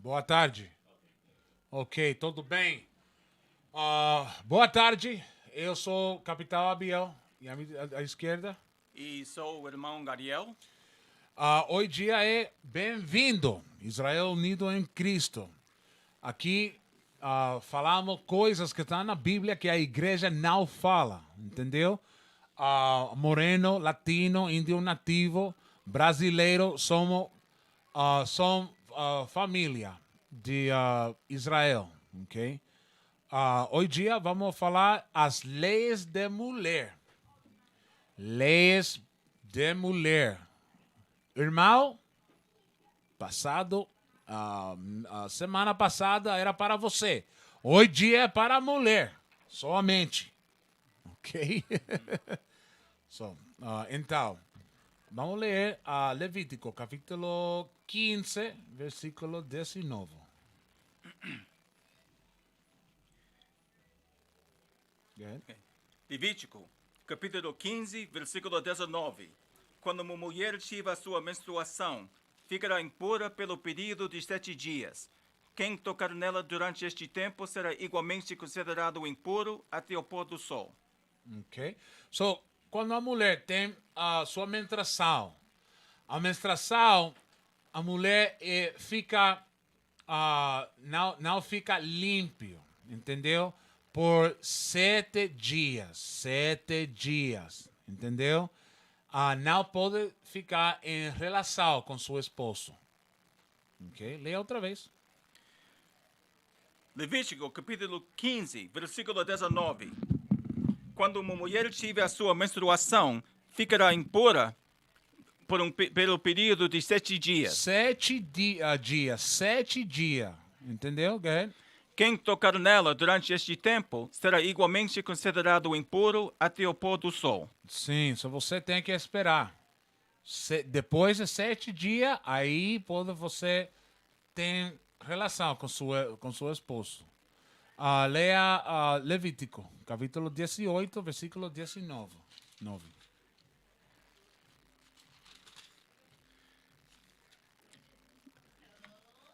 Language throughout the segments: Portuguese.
Boa tarde. Ok, tudo bem? Boa tarde. Eu sou o Capitão Abiel e à esquerda. E sou o irmão Gadiel. Hoje dia é bem-vindo, Israel unido em Cristo. Aqui falamos coisas que estão na Bíblia que a igreja não fala, entendeu? Moreno, latino, índio nativo, brasileiro, somos família de Israel, ok? Hoje dia vamos falar as leis de mulher. Leis de mulher. Irmão, passado, a semana passada era para você. Hoje dia é para a mulher, somente. Ok? Então, vamos ler Levítico, capítulo 15, versículo 19. Levítico, capítulo 15, versículo 19. Quando uma mulher tiver sua menstruação, ficará impura pelo período de 7 dias. Quem tocar nela durante este tempo será igualmente considerado impuro até o pôr do sol. Ok? So, quando a mulher tem a sua menstruação, a mulher fica, não fica límpio, entendeu? Por 7 dias, 7 dias, entendeu? Não pode ficar em relação com seu esposo. Ok? Leia outra vez. Levítico, capítulo 15, versículo 19. Quando uma mulher tiver a sua menstruação, ficará impura pelo período de 7 dias. 7 dias, 7 dias, entendeu? Good. Quem tocar nela durante este tempo será igualmente considerado impuro até o pôr do sol. Sim, só você tem que esperar. Depois de 7 dias, aí pode você ter relação com seu esposo. Leia Levítico, capítulo 18, versículo 19.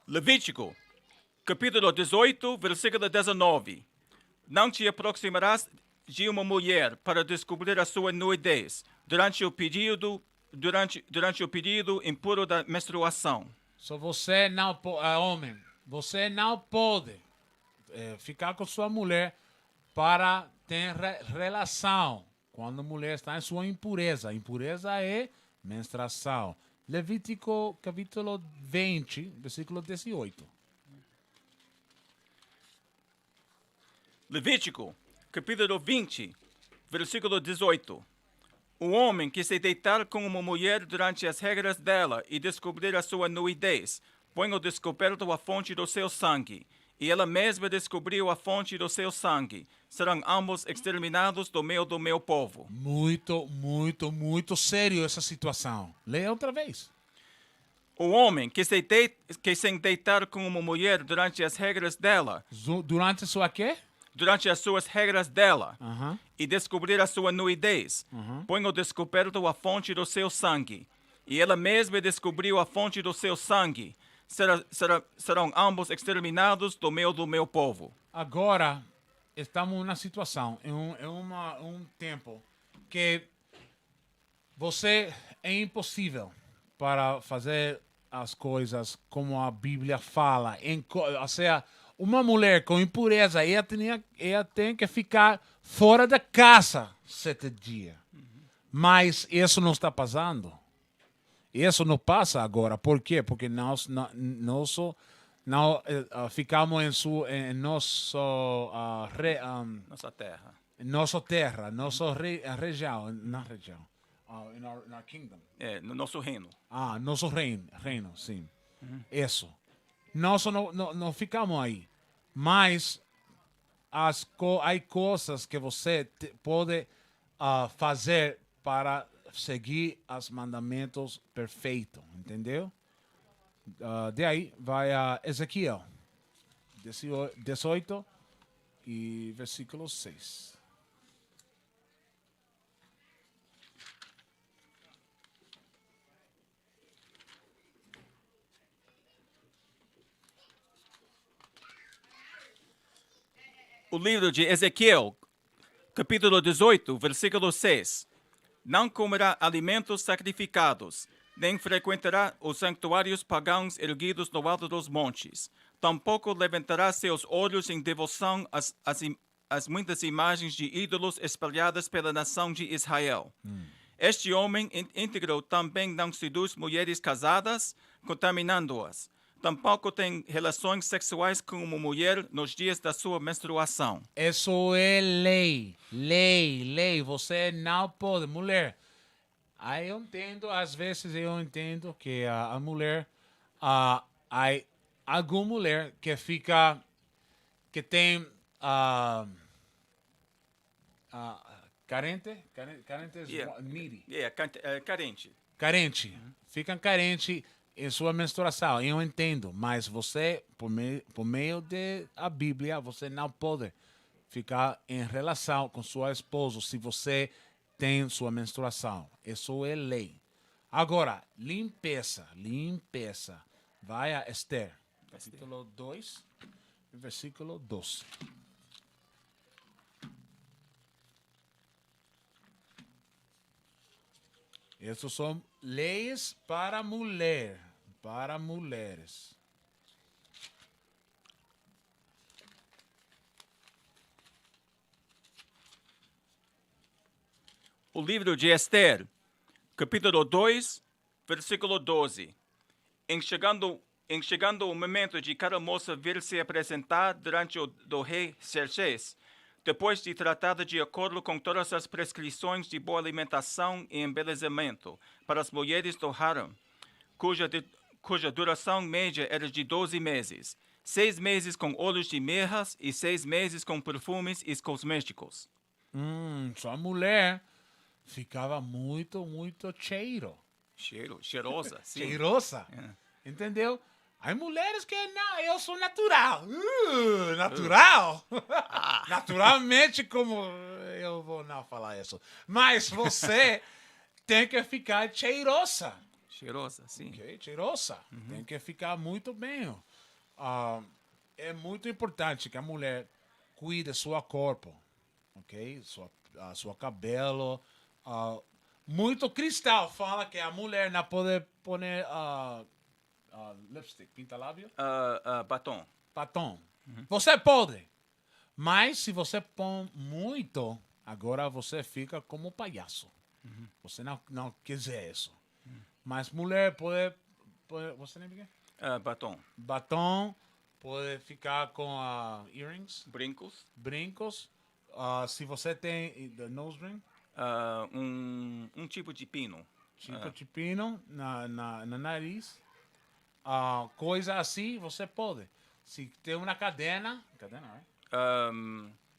Levítico, capítulo 18, versículo 19. Não te aproximarás de uma mulher para descobrir a sua nudez durante o período impuro da menstruação. So você não homem, você não pode ficar com sua mulher para ter relação quando a mulher está em sua impureza. Impureza é menstruação. Levítico capítulo 20, versículo 18. Levítico, capítulo 20, versículo 18. O homem que se deitar com uma mulher durante as regras dela e descobrir a sua nudez, põe ao descoberto a fonte do seu sangue, e ela mesma descobriu a fonte do seu sangue. Serão ambos exterminados do meio do meu povo. Muito, muito, muito sério essa situação. Leia outra vez. O homem que se deitar com uma mulher durante as regras dela, Durante sua quê? durante as suas regras dela, Aham. e descobrir a sua nudez, põe ao descoberto a fonte do seu sangue, e ela mesma descobriu a fonte do seu sangue. Serão ambos exterminados do meio do meu povo. Agora, estamos numa situação, um tempo que você é impossível para fazer as coisas como a Bíblia fala. Ou seja, uma mulher com impureza, ela tem que ficar fora da casa 7 dias. Mas isso não está passando. Isso não passa agora. Por quê? Porque nós não ficamos em Nossa terra. nossa terra, nossa região, na região, in our kingdom. No nosso reino. Nosso reino, sim. Isso. Nós não ficamos aí. Mas há coisas que você pode fazer para seguir os mandamentos perfeitos, entendeu? De aí vai a Ezequiel 18 e versículo 6. O livro de Ezequiel, capítulo 18, versículo 6. Não comerá alimentos sacrificados, nem frequentará os santuários pagãos erguidos no alto dos montes. Tampouco levantará seus olhos em devoção às muitas imagens de ídolos espalhadas pela nação de Israel. Este homem íntegro também não seduz mulheres casadas, contaminando-as. Tampouco tem relações sexuais com uma mulher nos dias da sua menstruação. Isso é lei. Lei. Você não pode. Mulher. Aí eu entendo, às vezes eu entendo que a mulher. Há alguma mulher que fica. Que tem. Carente? Carente é needy. Carente. Carente. Ficam carentes em sua menstruação. Eu entendo, mas você, por meio da Bíblia, você não pode ficar em relação com sua esposa se você tem sua menstruação. Isso é lei. Agora, limpeza. Vai a Esther, capítulo 2, versículo 12. Essas são leis para mulher, para mulheres. O livro de Esther, capítulo 2, versículo 12. Em chegando o momento de cada moça vir se apresentar durante o do rei Xerxes, depois de tratada de acordo com todas as prescrições de boa alimentação e embelezamento para as mulheres do harem, cuja duração média era de 12 meses, 6 meses com óleos de mirras e 6 meses com perfumes e cosméticos. Sua mulher ficava muito Cheirosa, sim. cheirosa. Entendeu? Há mulheres que não, eu sou natural. Natural? Naturalmente, como eu vou não falar isso. Mas você tem que ficar cheirosa. Cheirosa, sim. Ok, cheirosa. Tem que ficar muito bem. É muito importante que a mulher cuide do seu corpo. Ok? Seu cabelo. Muito cristal fala que a mulher não pode pôr lipstick, pinta-lábio? Batom. Você pode. Mas se você põe muito, agora você fica como palhaço. Você não quiser isso. Mas mulher pode você nem quer? Batom. Batom, pode ficar com earrings. Brincos. Se você tem the nose ring. Um tipo de pino. De pino na nariz. Coisa assim, você pode. Se tem uma cadena,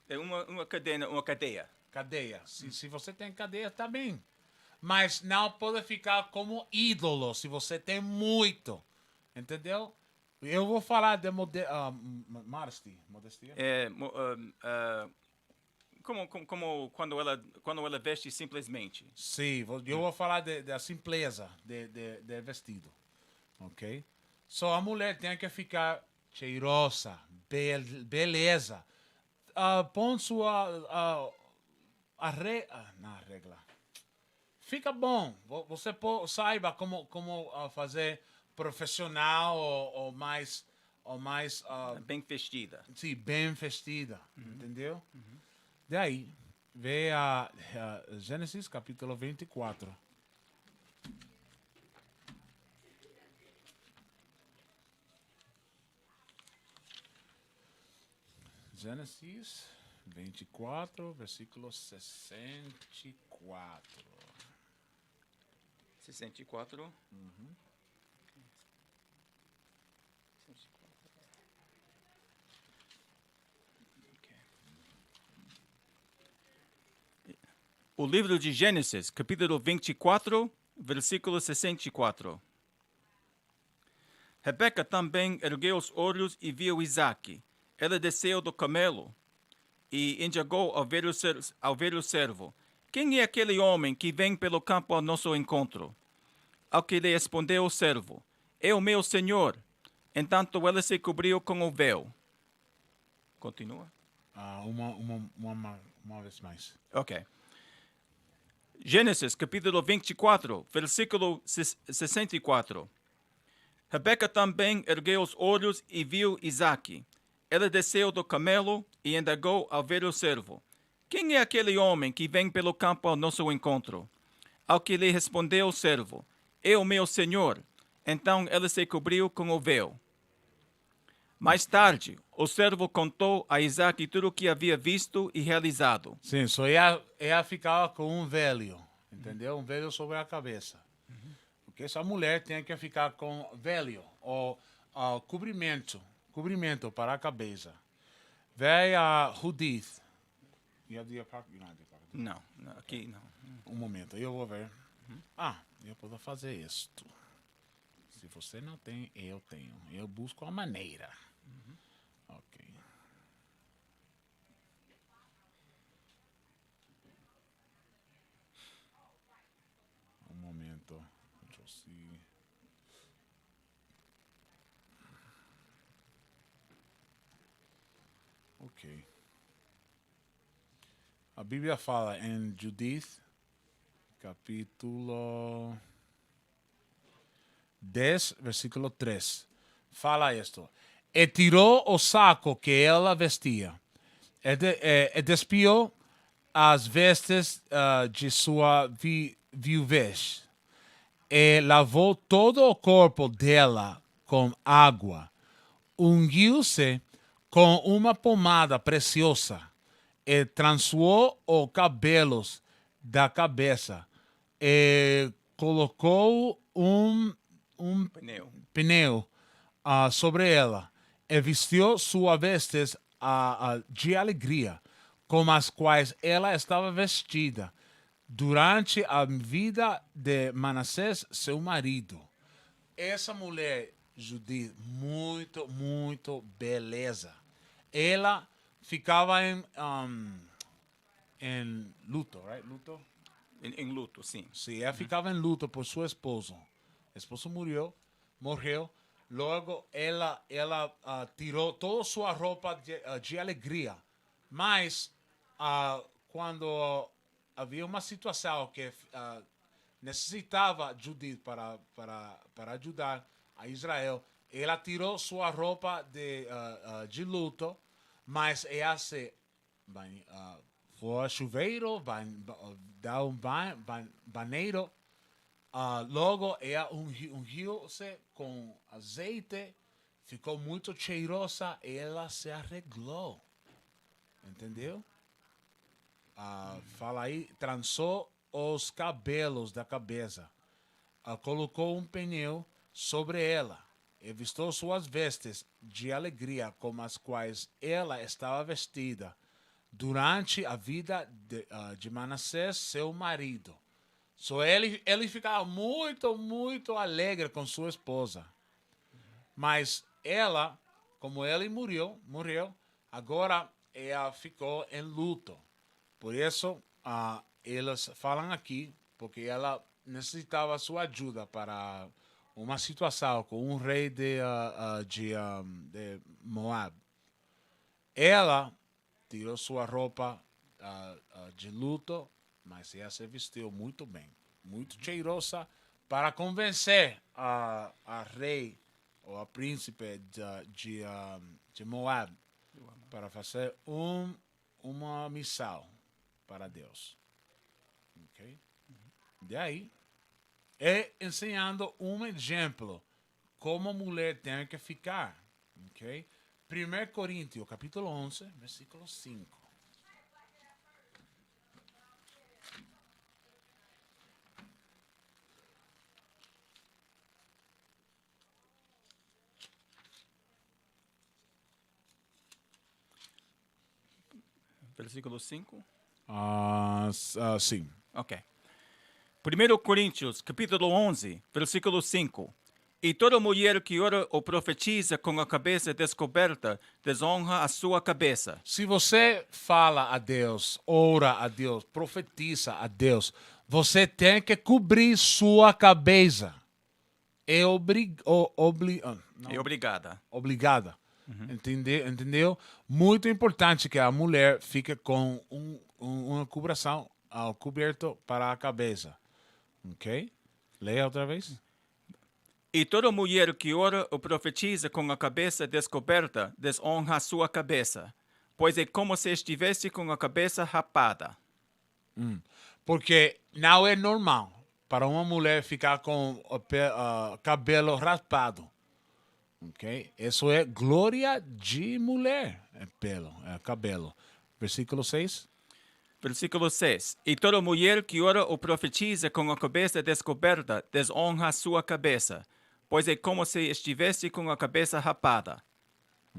É uma cadeia. Cadeia. Se você tem cadeia, tá bem. Mas não pode ficar como ídolo se você tem muito. Entendeu? Eu vou falar de modestia. Como quando ela veste simplesmente. Sim, eu vou falar da simpleza de vestido. Ok? Só a mulher tem que ficar cheirosa, beleza. Põe sua regra. Fica bom. Você saiba como fazer profissional ou mais Bem vestida. sim, bem vestida. Entendeu? Daí, vê a Gênesis capítulo 24. Gênesis 24, versículo 64. 64. O livro de Gênesis, capítulo 24, versículo 64. Rebeca também ergueu os olhos e viu Isaque. Ela desceu do camelo e indagou ao velho servo: quem é aquele homem que vem pelo campo ao nosso encontro? Ao que lhe respondeu o servo: é o meu senhor. Entanto ela se cobriu com o véu. Continua. Uma vez mais. Ok. Gênesis, capítulo 24, versículo 64. Rebeca também ergueu os olhos e viu Isaque. Ela desceu do camelo e indagou ao ver o servo: Quem é aquele homem que vem pelo campo ao nosso encontro? Ao que lhe respondeu o servo: É o meu senhor. Então ela se cobriu com o véu. Mais tarde, o servo contou a Isaque tudo o que havia visto e realizado. Sim, só ela ficava com um velho, entendeu? Um velho sobre a cabeça. Porque essa mulher tem que ficar com velho, ou cobrimento para a cabeça. Veio a Judith. Não, aqui não. Um momento, eu vou ver. Eu posso fazer isto. Se você não tem, eu tenho. Eu busco a maneira. Ok. Um momento. Deixa eu see. Ok. A Bíblia fala em Judith, capítulo 10, versículo 3. Fala isto. E tirou o saco que ela vestia, e despiou as vestes de sua viuvez, e lavou todo o corpo dela com água, ungiu-se com uma pomada preciosa, e trançou os cabelos da cabeça, e colocou um pneu sobre ela, e vestiu suas vestes de alegria, com as quais ela estava vestida durante a vida de Manassés, seu marido. Essa mulher, Judith, muito beleza. Ela ficava em luto, right? Luto? Em luto, sim. Sim, ela ficava em luto por seu esposo. O esposo morreu. Logo, ela tirou toda sua roupa de alegria. Mas, quando havia uma situação que necessitava Judith para ajudar a Israel, ela tirou sua roupa de luto, mas ela se foi ao chuveiro, dar um banheiro. Logo, ela ungiu-se com azeite, ficou muito cheirosa e ela se arreglou. Entendeu? Fala aí, trançou os cabelos da cabeça, colocou um pneu sobre ela e vestiu suas vestes de alegria com as quais ela estava vestida durante a vida de Manassés, seu marido. So ele ficava muito alegre com sua esposa. Mas ela, como ele morreu, agora ela ficou em luto. Por isso, eles falam aqui, porque ela necessitava sua ajuda para uma situação com um rei de Moab. Ela tirou sua roupa de luto, mas ela se vestiu muito bem, muito cheirosa, para convencer a rei ou a príncipe de Moab para fazer uma missão para Deus. Okay? De aí, ensinando um exemplo como a mulher tem que ficar. Okay? 1 Coríntios, capítulo 11, versículo 5. Versículo 5. Sim. Ok. 1 Coríntios, capítulo 11, versículo 5. E toda mulher que ora ou profetiza com a cabeça descoberta desonra a sua cabeça. Se você fala a Deus, ora a Deus, profetiza a Deus, você tem que cobrir sua cabeça. É obrigada. Obrigada. Entendeu? Muito importante que a mulher fique com uma cobração coberto para a cabeça. Ok? Leia outra vez. E toda mulher que ora ou profetiza com a cabeça descoberta desonra sua cabeça, pois é como se estivesse com a cabeça rapada. Porque não é normal para uma mulher ficar com o cabelo raspado. Ok? Isso é glória de mulher. É pelo, é cabelo. Versículo 6. Versículo 6. E toda mulher que ora ou profetiza com a cabeça descoberta desonra sua cabeça, pois é como se estivesse com a cabeça rapada.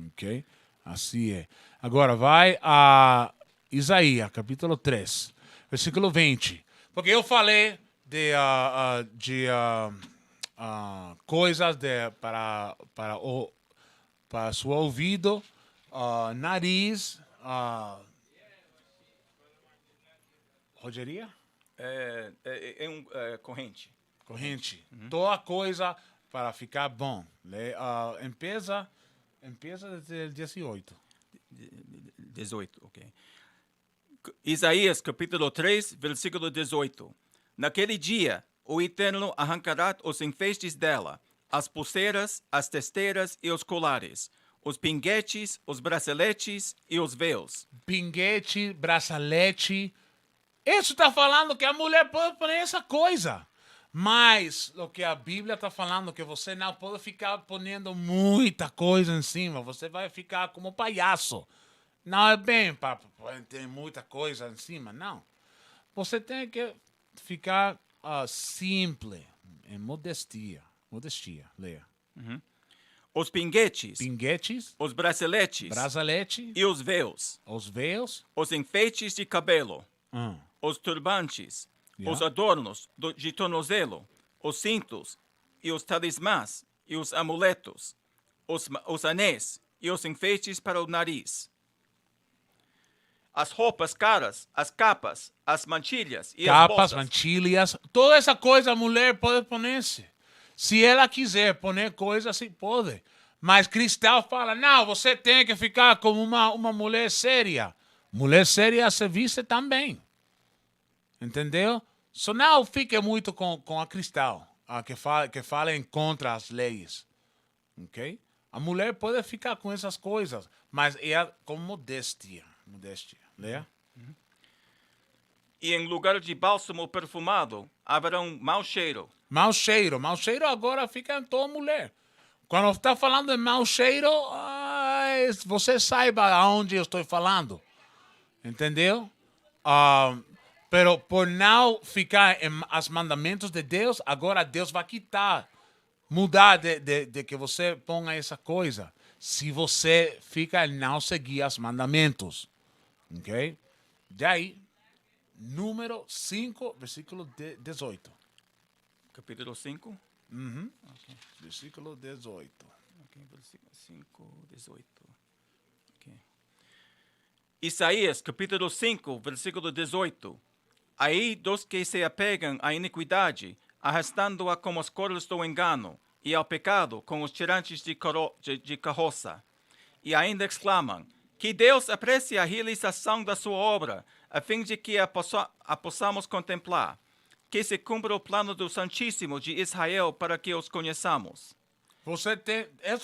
Ok? Assim é. Agora vai a Isaías, capítulo 3, versículo 20. Porque eu falei de coisas para seu ouvido, nariz, rogeria? Corrente. Corrente. Toda coisa para ficar bom. Empieza desde 18. 18, ok. Isaías, capítulo 3, versículo 18. Naquele dia, o Eterno arrancará os enfeites dela, as pulseiras, as testeiras e os colares, os pinguetes, os braceletes e os véus. Pinguete, bracelete. Isso está falando que a mulher pode pôr essa coisa. Mas o que a Bíblia está falando que você não pode ficar ponendo muita coisa em cima. Você vai ficar como palhaço. Não é bem para ter muita coisa em cima, não. Você tem que ficar simples, em modestia. Modestia, leia. Os pinguetes, Pinguetes, os braceletes bracelete, e os véus, os véus, os enfeites de cabelo, os turbantes, os adornos de tornozelo, os cintos e os talismãs e os amuletos, os anéis e os enfeites para o nariz. As roupas caras, as capas, as mantilhas e as capas, bolsas. mantilhas, toda essa coisa a mulher pode poner-se. Se ela quiser poner coisa, se pode. Mas cristão fala, não, você tem que ficar como uma mulher séria. Mulher séria se viste também. Entendeu? Só não fique muito com a cristão, que fala em contra as leis. Ok? A mulher pode ficar com essas coisas, mas ela com modestia. Modestia. Leia. E em lugar de bálsamo perfumado, haverá um mau cheiro. Mau cheiro. Mau cheiro agora fica em toda mulher. Quando está falando de mau cheiro, você saiba aonde eu estou falando. Entendeu? Pero por não ficar em os mandamentos de Deus, agora Deus vai quitar, mudar de que você ponga essa coisa. Se você fica em não seguir os mandamentos. Ok? Daí, número 5, versículo 18. Capítulo 5. Okay. Versículo 18. Okay, versículo 5, 18. Okay. Isaías, capítulo 5, versículo 18. Aí dos que se apegam à iniquidade, arrastando-a com os cordos do engano, e ao pecado com os tirantes de carroça. E ainda exclamam, que Deus aprecie a realização da sua obra, a fim de que a possamos contemplar. Que se cumpra o plano do Santíssimo de Israel para que os conheçamos. Isso é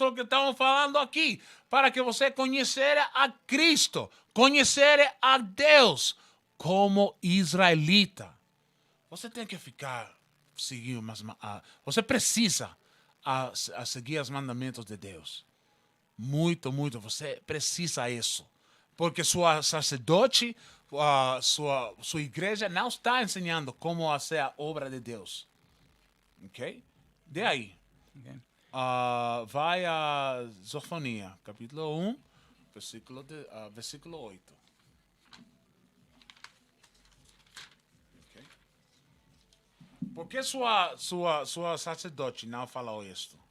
o que estamos falando aqui, para que você conhecer a Cristo, conhecer a Deus como israelita. Você tem que seguir, você precisa seguir os mandamentos de Deus. Muito, muito, você precisa isso. Porque sua sacerdote, sua igreja não está ensinando como fazer a obra de Deus. Ok? De aí. Okay. Vai a Zofonia, capítulo 1, versículo 8. Okay? Por que sua sacerdote não falou isto?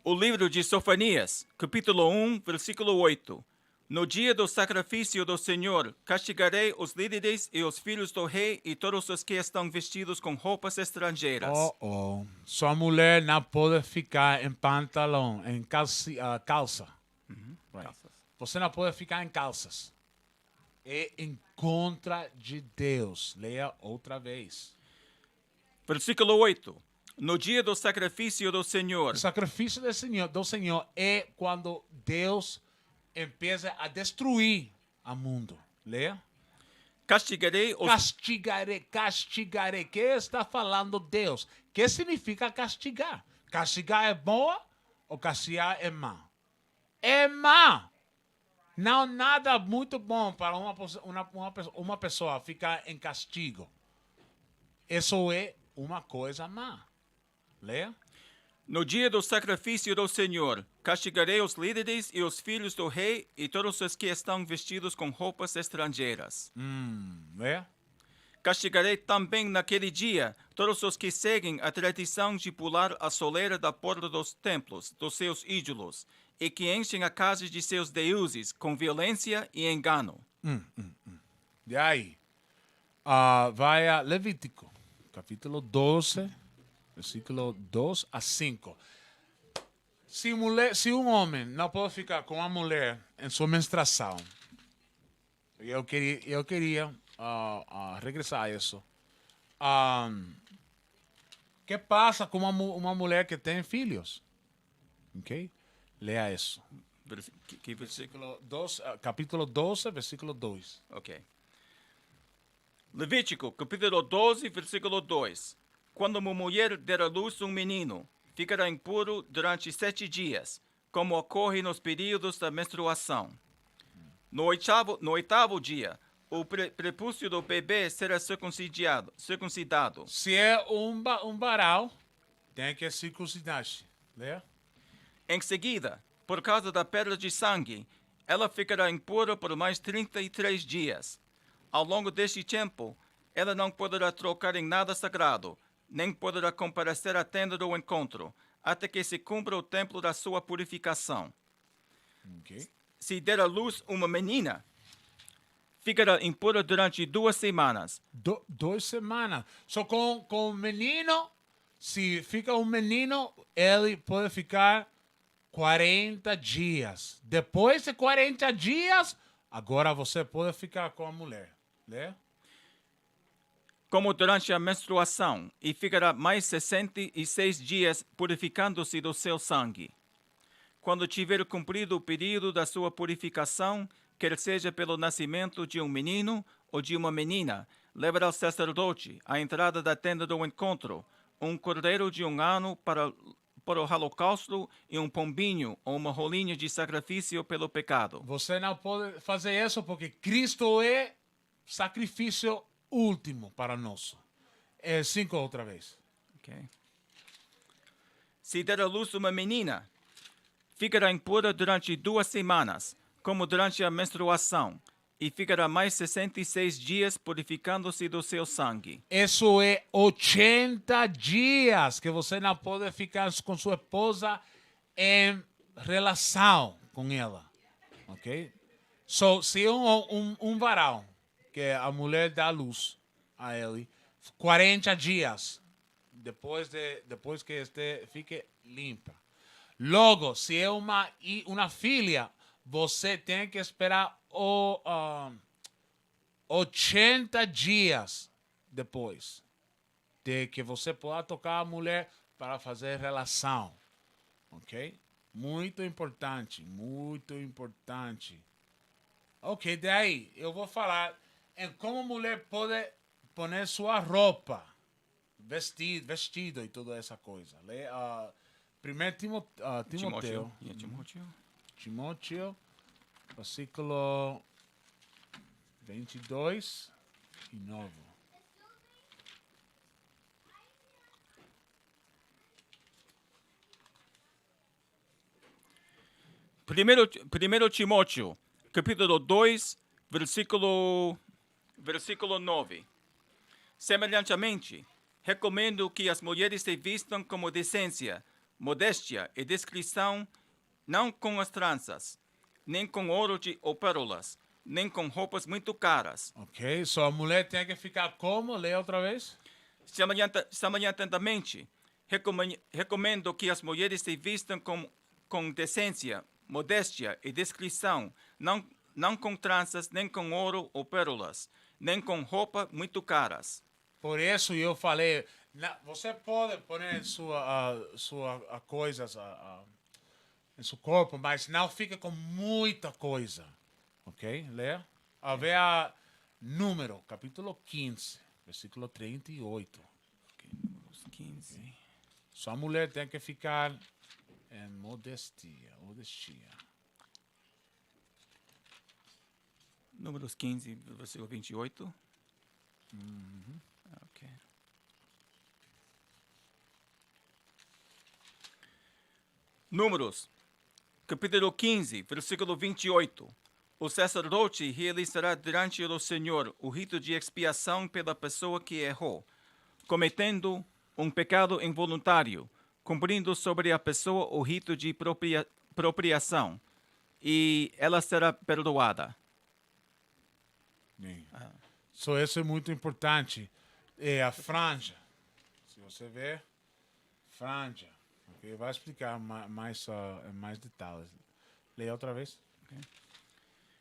O livro de Sofonias, capítulo 1, versículo 8. No dia do sacrifício do Senhor, castigarei os líderes e os filhos do rei e todos os que estão vestidos com roupas estrangeiras. Sua mulher não pode ficar em pantalão, em calça. Right. Você não pode ficar em calças. É em contra de Deus. Leia outra vez. Versículo 8. No dia do sacrifício do Senhor, O sacrifício do Senhor é quando Deus empieza a destruir o mundo. Leia. castigarei os Castigarei. Que está falando Deus? Que significa castigar? Castigar é boa ou castigar é má? É má. Não nada muito bom para uma pessoa ficar em castigo. Isso é uma coisa má. Leia. No dia do sacrifício do Senhor, castigarei os líderes e os filhos do rei e todos os que estão vestidos com roupas estrangeiras. Leia. Castigarei também naquele dia todos os que seguem a tradição de pular a soleira da porta dos templos, dos seus ídolos, e que enchem a casa de seus deuses com violência e engano. De aí, vai a Levítico, capítulo 12, versículo 2 a 5. Se um homem não pode ficar com uma mulher em sua menstruação, eu queria regressar a isso. Que passa com uma mulher que tem filhos? Ok? Leia isso. Versículo 2, capítulo 12, versículo 2. Ok. Levítico, capítulo 12, versículo 2. Quando uma mulher der à luz um menino, ficará impuro durante 7 dias, como ocorre nos períodos da menstruação. No oitavo dia, o prepúcio do bebê será circuncidado. Se é um varal, tem que circuncidar-se. Leia. Em seguida, por causa da perda de sangue, ela ficará impura por mais 33 dias. Ao longo deste tempo, ela não poderá trocar em nada sagrado, nem poderá comparecer à tenda do encontro, até que se cumpra o tempo da sua purificação. Okay. Se der à luz uma menina, ficará impura durante 2 semanas. 2 semanas. Só com o menino, se fica um menino, ele pode ficar 40 dias. Depois de 40 dias, agora você pode ficar com a mulher. Né? Como durante a menstruação, e ficará mais 66 dias purificando-se do seu sangue. Quando tiver cumprido o período da sua purificação, quer seja pelo nascimento de um menino ou de uma menina, levará o sacerdote à entrada da tenda do encontro um cordeiro de 1 ano para o holocausto e um pombinho ou uma rolinha de sacrifício pelo pecado. Você não pode fazer isso porque Cristo é sacrifício último para nós. 5 outra vez. Okay. Se der à luz uma menina, ficará impura durante 2 semanas, como durante a menstruação, e ficará mais 66 dias purificando-se do seu sangue. Isso é 80 dias que você não pode ficar com sua esposa em relação com ela. Ok? So, se um varal, que a mulher dá luz a ele, 40 dias depois que fique limpa. Logo, se é uma filha, você tem que esperar 80 dias depois de que você possa tocar a mulher para fazer relação. Ok? Muito importante, muito importante. Ok, daí eu vou falar em como a mulher pode pôr sua roupa, vestido e toda essa coisa. Primeiro Timóteo. Timóteo, versículo 22 e 9. Primeiro Timóteo, capítulo 2, versículo 9. Semelhantemente, recomendo que as mulheres se vistam com decência, modéstia e discrição, não com as tranças, nem com ouro ou pérolas, nem com roupas muito caras. Ok? So a mulher tem que ficar como? Leia outra vez. Semelhantemente, recomendo que as mulheres se vistam com decência, modéstia e discrição, não com tranças, nem com ouro ou pérolas, nem com roupa muito caras. Por isso eu falei, você pode pôr sua coisas em seu corpo, mas não fica com muita coisa. Ok? Leia. Veja Número, capítulo 15, versículo 38. Okay, Números 15. Sua mulher tem que ficar em modestia. Números 15, versículo 28. Ok. Números, capítulo 15, versículo 28. O sacerdote realizará diante do Senhor o rito de expiação pela pessoa que errou, cometendo um pecado involuntário, cumprindo sobre a pessoa o rito de propriação, e ela será perdoada. So, isso é muito importante. É a franja. Se você ver, franja. Okay? Vai explicar mais detalhes. Leia outra vez. Okay.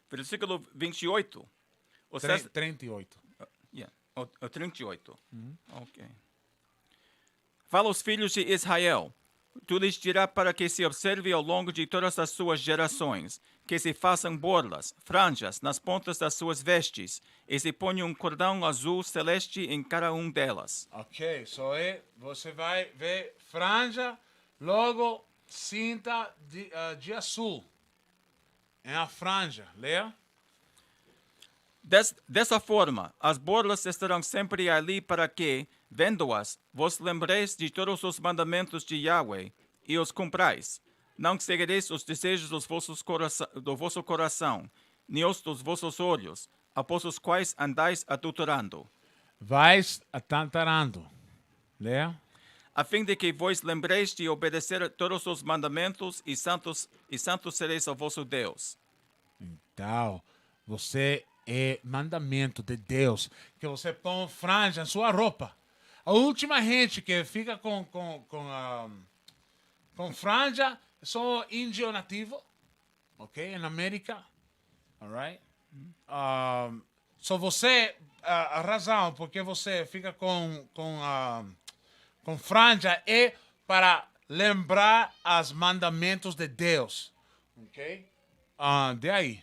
Versículo 28. 38. Yeah. 38. Ok. Fala aos filhos de Israel. Tu lhes dirás para que se observe ao longo de todas as suas gerações, que se façam borlas, franjas nas pontas das suas vestes, e se ponha um cordão azul celeste em cada um delas. Ok, você vai ver franja, logo cinta de azul. É a franja, leia. Dessa forma, as borlas estarão sempre ali para que, vendo-as, vos lembreis de todos os mandamentos de Yahweh e os cumprais. Não seguireis os desejos do vosso coração, nem os dos vossos olhos, após os quais andais adulterando. Vais atantarando. Leia. A fim de que vos lembreis de obedecer todos os mandamentos e santos sereis ao vosso Deus. Então, você é mandamento de Deus, que você põe franja em sua roupa. A última gente que fica com franja são índio nativo, ok? Na América, alright? So você, a razão porque você fica com franja é para lembrar os mandamentos de Deus, ok? De aí,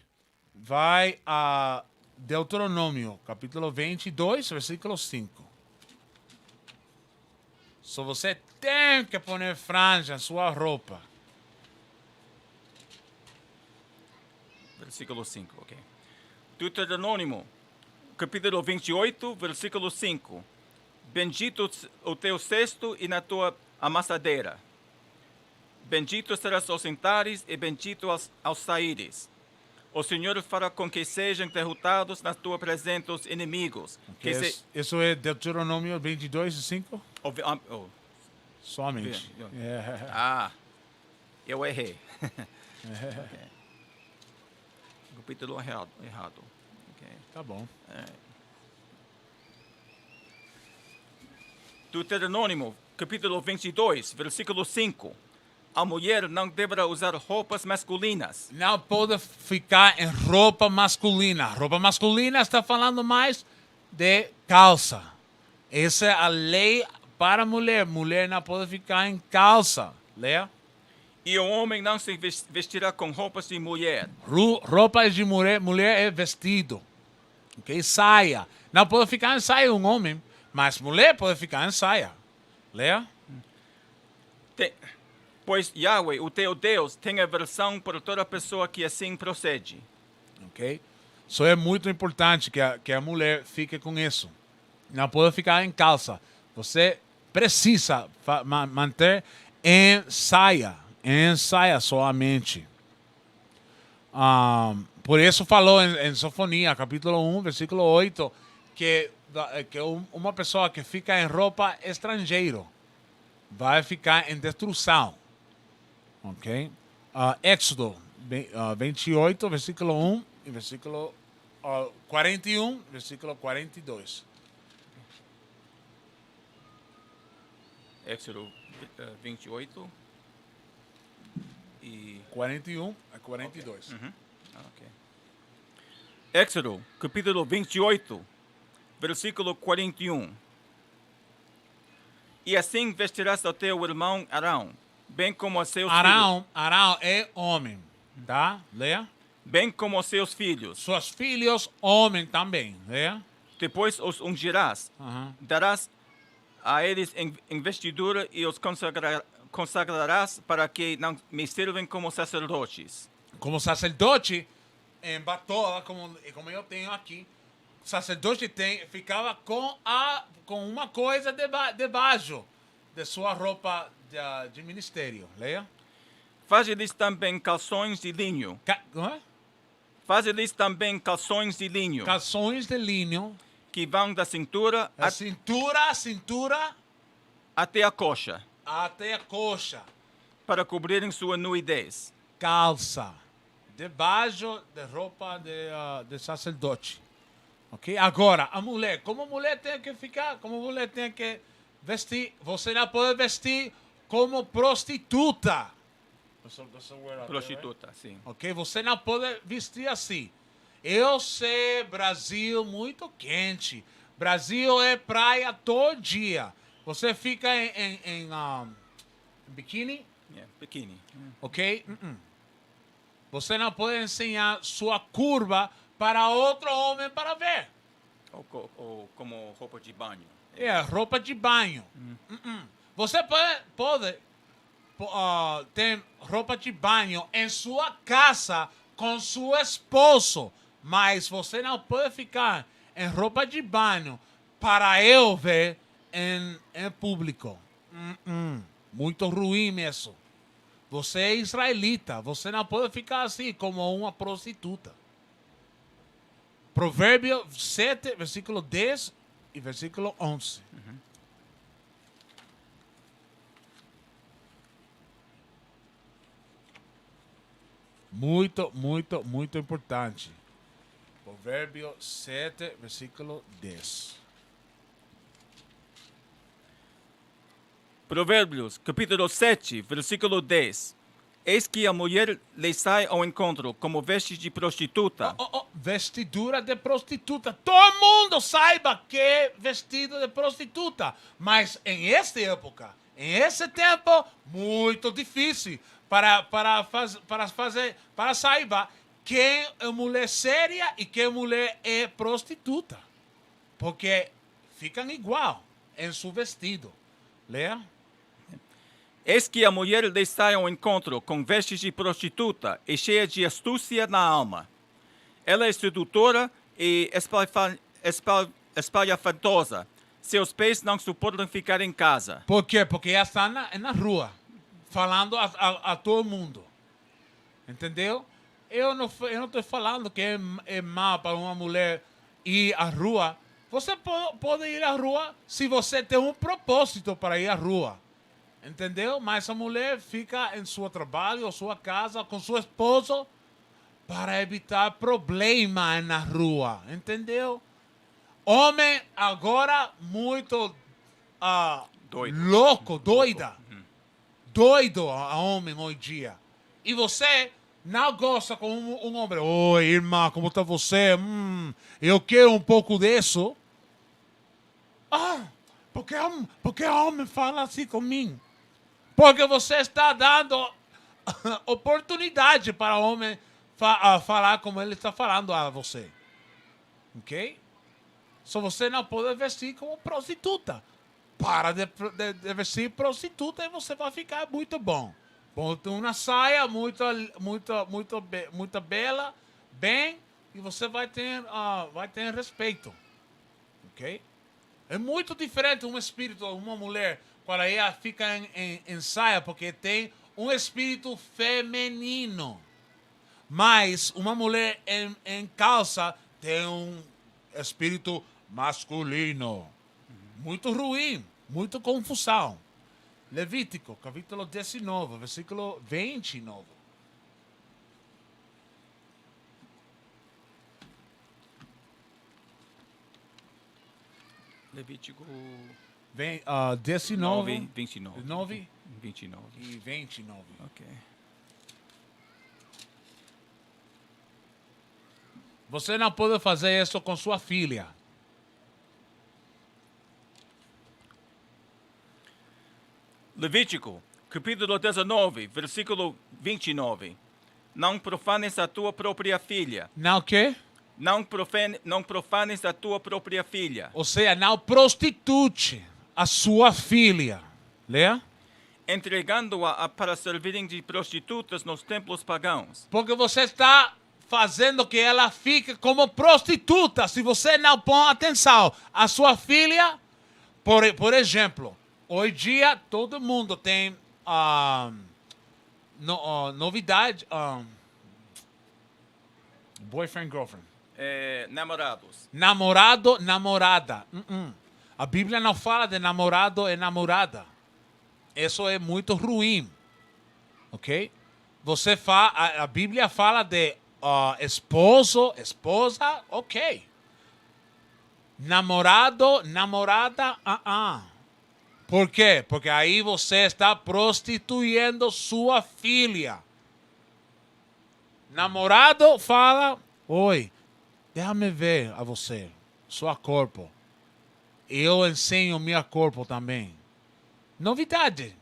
vai a Deuteronômio, capítulo 22, versículo 5. So você tem que pôr franja em sua roupa. Versículo 5, ok. Deuteronômio, capítulo 28, versículo 5. Bendito o teu cesto e na tua amassadeira. Bendito serás ao sentares e bendito ao saíres. O Senhor fará com que sejam derrotados na tua presença os inimigos. Okay. Isso é Deuteronômio 22, 5? Somente. Eu errei. Okay. Capítulo errado. Okay. Tá bom. Deuteronômio, capítulo 22, versículo 5. A mulher não deverá usar roupas masculinas. Não pode ficar em roupa masculina. Roupa masculina está falando mais de calça. Essa é a lei para a mulher. Mulher não pode ficar em calça. Leia. E o homem não se vestirá com roupas de mulher. Roupas de mulher é vestido. Okay? Saia. Não pode ficar em saia um homem, mas mulher pode ficar em saia. Leia. Pois Yahweh, o teu Deus, tem aversão por toda pessoa que assim procede. Ok? Isso é muito importante que a mulher fique com isso. Não pode ficar em calça. Você precisa manter em saia somente. Por isso falou em Sofonia, capítulo 1, versículo 8, que uma pessoa que fica em roupa estrangeiro vai ficar em destruição. Ok? Éxodo 28, versículo 1 e versículo 41, versículo 42. Éxodo 28 e 41 a 42. Ok. Éxodo, capítulo 28, versículo 41. E assim vestirás ao teu irmão Arão, bem como a seus filhos. Arão é homem, tá? Leia. Bem como os seus filhos. Seus filhos, homem também, leia. Depois os ungirás. Darás a eles investidura e os consagrarás para que não me sirvam como sacerdotes. Como sacerdote, em Batola, como eu tenho aqui, sacerdote ficava com uma coisa debaixo de sua roupa de ministério. Leia. Faze-lhes também calções de linho. Faze-lhes também calções de linho. Calções de linho. Que vão da cintura, cintura até a coxa. Até a coxa. Para cobrirem sua nudez. Calça. Debaixo de roupa de sacerdote. Ok? Agora, a mulher. Como a mulher tem que ficar? Como a mulher tem que vestir? Você não pode vestir como prostituta. Prostituta, sim. Ok? Você não pode vestir assim. Eu sei, Brasil muito quente. Brasil é praia todo dia. Você fica em biquíni? Biquíni. Ok? Você não pode ensinar sua curva para outro homem para ver. Ou como roupa de banho. Roupa de banho. Você pode ter roupa de banho em sua casa com seu esposo, mas você não pode ficar em roupa de banho para eu ver em público. Muito ruim mesmo. Você é israelita, você não pode ficar assim como uma prostituta. Provérbio 7, versículo 10 e versículo 11. Muito, muito, muito importante. Provérbio 7, versículo 10. Provérbios, capítulo 7, versículo 10. Eis que a mulher lhe sai ao encontro como veste de prostituta. Vestidura de prostituta. Todo mundo saiba que é vestido de prostituta. Mas em esta época, em esse tempo, muito difícil para saiba quem é mulher séria e quem mulher é prostituta. Porque ficam igual em seu vestido. Leia. Eis que a mulher lhe sai ao encontro com vestes de prostituta e cheia de astúcia na alma. Ela é sedutora e espalhafatosa. Seus pés não suportam ficar em casa. Por quê? Porque ela está na rua, falando a todo mundo. Entendeu? Eu não estou falando que é mal para uma mulher ir à rua. Você pode ir à rua se você tem um propósito para ir à rua. Entendeu? Mas a mulher fica em seu trabalho, sua casa, com seu esposo, para evitar problema na rua. Entendeu? Homem agora muito louco, doida. Doido a homem hoje em dia. E você não gosta com um homem. Oi, irmã, como está você? Eu quero um pouco disso. Porque homem fala assim comigo? Porque você está dando oportunidade para o homem falar como ele está falando a você. Ok? Só você não pode vestir como prostituta. Para de vestir prostituta e você vai ficar muito bom. Ponte uma saia muito bela, bem, e você vai ter respeito. Ok? É muito diferente um espírito, uma mulher, quando ela fica em saia, porque tem um espírito feminino. Mas uma mulher em calça tem um espírito masculino. Muito ruim, muita confusão. Levítico, capítulo 19, versículo 29. Levítico 19, 29. 9 29. e 29. Ok. Você não pode fazer isso com sua filha. Levítico, capítulo 19, versículo 29. Não profanes a tua própria filha. Não o quê? Não profanes a tua própria filha, Ou seja, não prostitute a sua filha. Leia. entregando-a para servirem de prostitutas nos templos pagãos. Porque você está fazendo que ela fique como prostituta. Se você não põe atenção, a sua filha, por exemplo, hoje em dia todo mundo tem novidade. Boyfriend, girlfriend. Namorados. Namorado, namorada. A Bíblia não fala de namorado e namorada. Isso é muito ruim. Ok? A Bíblia fala de esposo, esposa, ok. Namorado, namorada, Por quê? Porque aí você está prostituindo sua filha. Namorado fala, oi, deixa-me ver a você, seu corpo. Eu ensino meu corpo também. Novidade.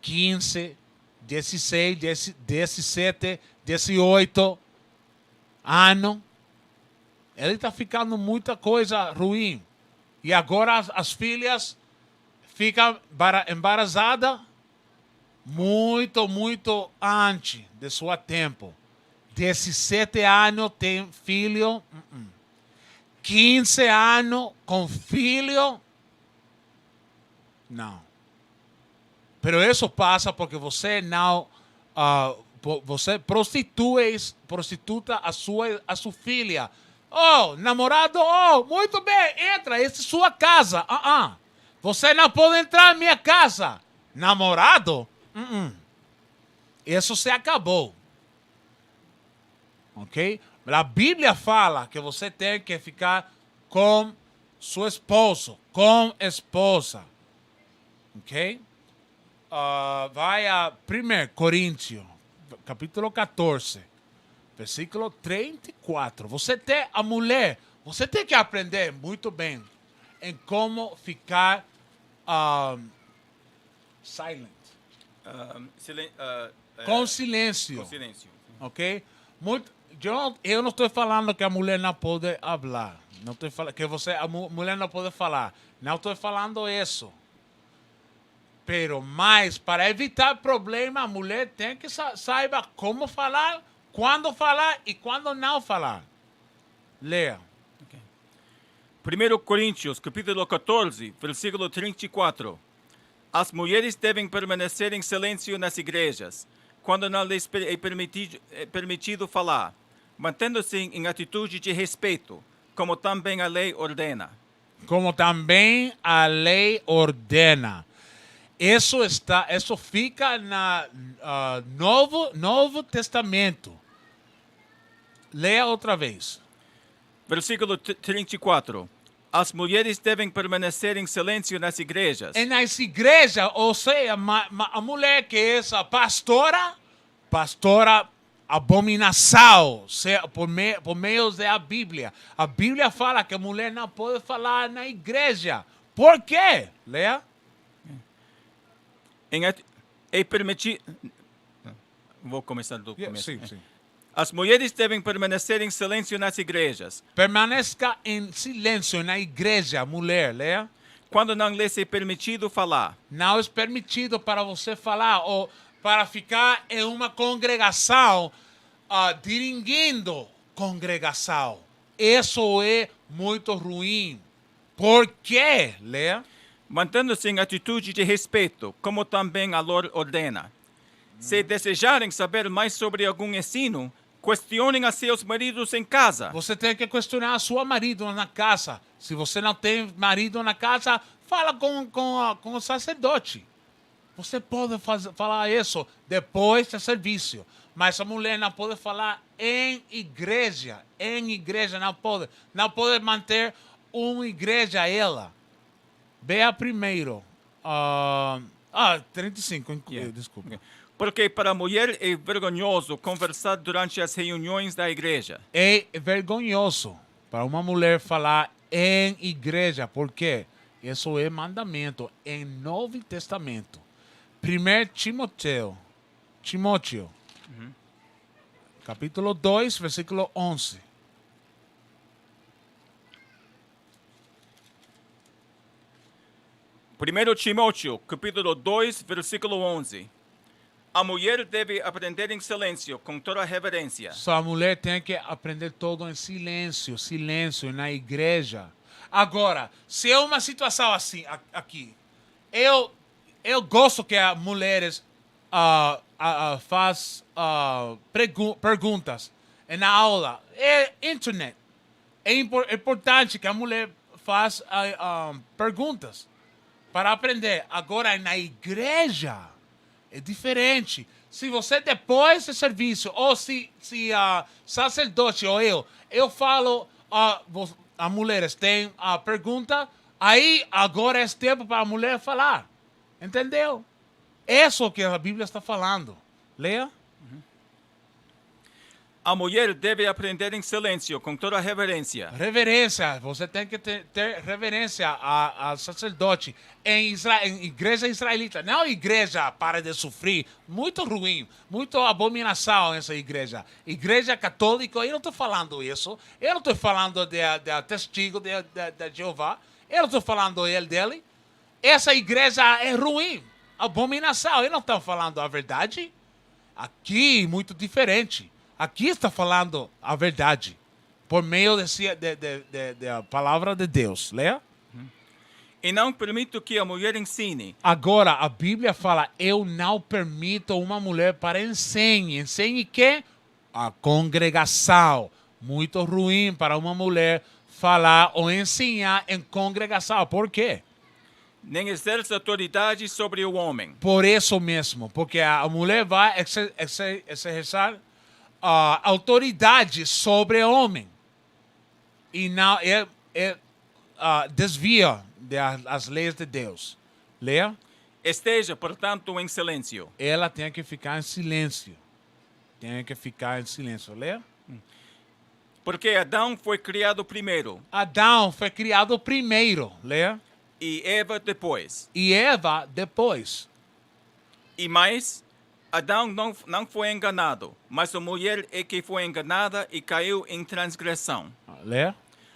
15, 16, 17, 18 anos. Ele está ficando muita coisa ruim. E agora as filhas ficam embarazadas muito antes de seu tempo. 17 anos tem filho. 15 anos com filho. Não. Pero isso passa porque você não... você prostituta a sua filha. Oh, namorado, muito bem, entra, essa é sua casa. Você não pode entrar na minha casa. Namorado? Isso se acabou. Ok? A Bíblia fala que você tem que ficar com seu esposo, com esposa. Ok? Vai a 1 Coríntios, capítulo 14, versículo 34. Você tem a mulher, você tem que aprender muito bem em como ficar silent. Com silêncio. Com silêncio. Ok? Eu não estou falando que a mulher não pode falar. Não estou falando que a mulher não pode falar. Não estou falando isso. Mas para evitar problema, a mulher tem que saiba como falar, quando falar e quando não falar. Leia. 1 Coríntios, capítulo 14, versículo 34. As mulheres devem permanecer em silêncio nas igrejas, quando não lhes é permitido falar, mantendo-se em atitude de respeito, como também a lei ordena. Como também a lei ordena. Isso fica no Novo Testamento. Leia outra vez. Versículo 34. As mulheres devem permanecer em silêncio nas igrejas. E nas igrejas, ou seja, a mulher que é essa pastora abominação, por meio da Bíblia. A Bíblia fala que a mulher não pode falar na igreja. Por quê? Leia. É permitido... Vou começar do começo. Sim. As mulheres devem permanecer em silêncio nas igrejas. Permaneça em silêncio na igreja, mulher, leia. Quando não lhes é permitido falar. Não é permitido para você falar ou para ficar em uma congregação, dirigindo congregação. Isso é muito ruim. Por quê, leia? Mantendo-se em atitude de respeito, como também a lei ordena. Se desejarem saber mais sobre algum ensino, questionem a seus maridos em casa. Você tem que questionar a sua marido na casa. Se você não tem marido na casa, fala com o sacerdote. Você pode falar isso depois do serviço. Mas a mulher não pode falar em igreja. Em igreja não pode. Não pode manter uma igreja a ela. Veja primeiro. 35, desculpa. Porque para a mulher é vergonhoso conversar durante as reuniões da igreja. É vergonhoso para uma mulher falar em igreja. Por quê? Isso é mandamento em Novo Testamento. 1 Timóteo, capítulo 2, versículo 11. Primeiro Timóteo, capítulo 2, versículo 11. A mulher deve aprender em silêncio, com toda reverência. Só a mulher tem que aprender todo em silêncio, silêncio na igreja. Agora, se é uma situação assim aqui, eu gosto que as mulheres faz perguntas na aula. É internet. É importante que a mulher faça perguntas para aprender. Agora, na igreja, é diferente. Se você, depois do serviço, ou se sacerdote ou eu falo, as mulheres têm a pergunta, aí agora é tempo para a mulher falar. Entendeu? Isso que a Bíblia está falando. Leia. A mulher deve aprender em silêncio, com toda reverência. Reverência. Você tem que ter reverência ao sacerdote em igreja israelita. Não igreja para de sofrer. Muito ruim. Muito abominação essa igreja. Igreja católica, eu não estou falando isso. Eu não estou falando de testigo de Jeová. Eu não estou falando dele. Essa igreja é ruim. Abominação. Eu não estou falando a verdade. Aqui, muito diferente. Aqui está falando a verdade. Por meio da palavra de Deus. Leia. E não permito que a mulher ensine. Agora, a Bíblia fala, eu não permito uma mulher para ensinar. Ensine que? A congregação. Muito ruim para uma mulher falar ou ensinar em congregação. Por quê? Nem exerce autoridade sobre o homem. Por isso mesmo. Porque a mulher vai exercer autoridade sobre o homem. E não desvia das leis de Deus. Leia. Esteja, portanto, em silêncio. Ela tem que ficar em silêncio. Tem que ficar em silêncio. Leia. Porque Adão foi criado primeiro. Adão foi criado primeiro. Leia. E Eva depois. E Eva depois. E mais, Adão não foi enganado, mas a mulher é que foi enganada e caiu em transgressão. Leia.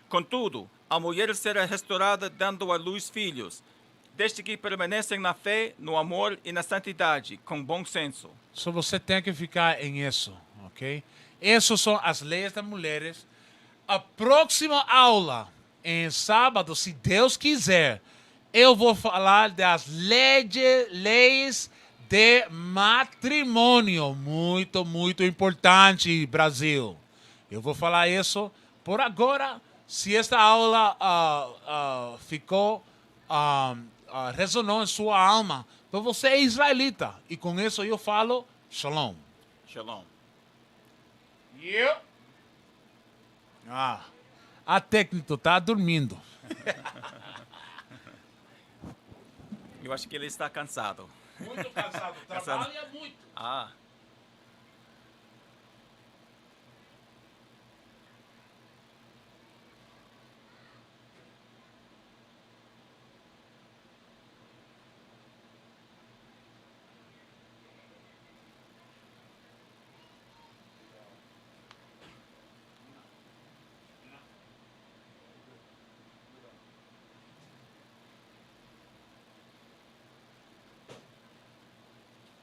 Contudo, a mulher será restaurada dando à luz filhos, desde que permanecem na fé, no amor e na santidade, com bom senso. Só você tem que ficar em isso, ok? Essas são as leis das mulheres. A próxima aula, em sábado, se Deus quiser, eu vou falar das leis de matrimônio. Muito, muito importante, Brasil. Eu vou falar isso por agora. Se esta aula ficou, resonou em sua alma, então você é israelita. E com isso eu falo shalom. Shalom. A técnica está dormindo. Eu acho que ele está cansado. Muito cansado. Trabalha muito.